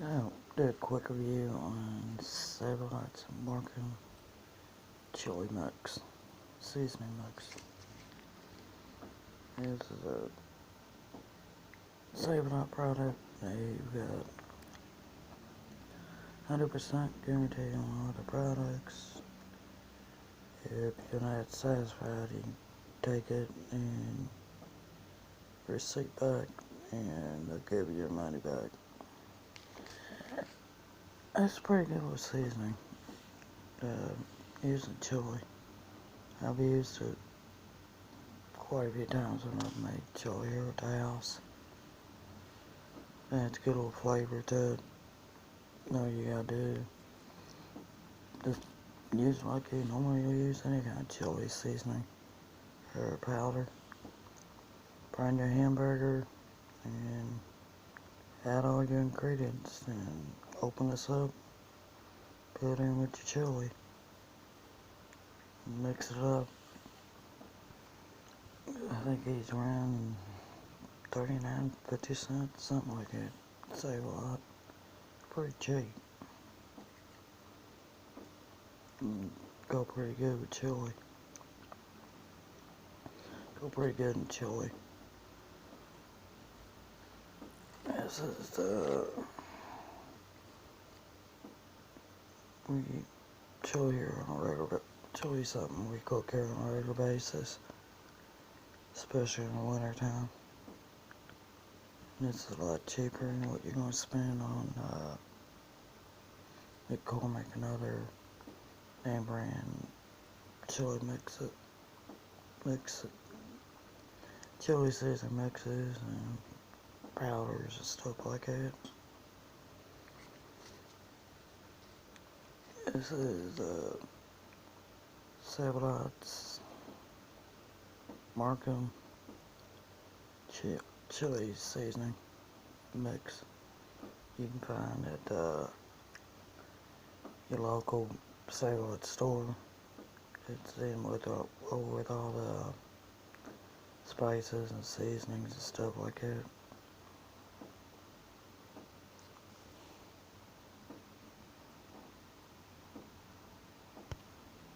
I'll do a quick review on Lot Marcum Chili Seasoning mix. This is a Lot product. They've got 100% guarantee on all the products. If you're not satisfied, you can take it and receipt back, and they'll give you your money back. It's pretty good with seasoning. Using chili. I've used it quite a few times when I've made chili here at the house. And it's a good little flavor to it. All you gotta do, just use it like you normally use any kind of chili seasoning or powder. Find your hamburger and add all your ingredients and open this up, put it in with your chili, mix it up. I think he's around 39-50 cents, something like that. Save a lot. Pretty cheap. Go pretty good with chili. Go pretty good in chili. This is the we chili here on a regular. Chili something we cook here on a regular basis, especially in the winter time. And it's a lot cheaper than what you're gonna spend on McCormick and other name brand chili chili seasoning mixes and powders and stuff like that. This is Lot Marcum Chili Seasoning mix. You can find at your local Lot store. It's in with all the spices and seasonings and stuff like that.